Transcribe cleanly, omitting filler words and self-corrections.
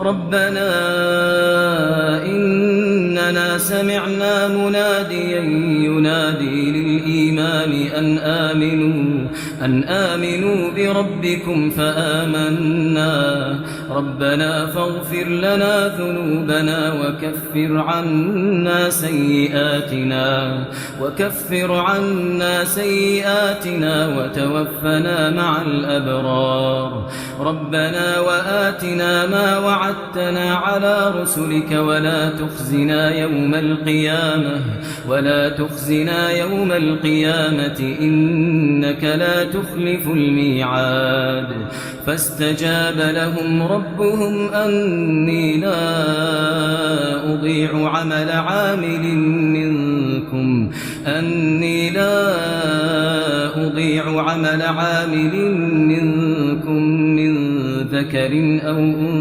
ربنا إننا سمعنا مناديا ينادي للإيمان أن آمنوا بربكم فآمنا ربنا فاغفر لنا ذنوبنا وكفر عنا سيئاتنا وتوفنا مع الأبرار ربنا وآتنا ما وعدتنا على رسلك ولا تخزنا يوم القيامة إنك لا تخلف الميعاد فاستجاب لهم ربهم أني لا أضيع عمل عامل منكم من ذكر أو أنثى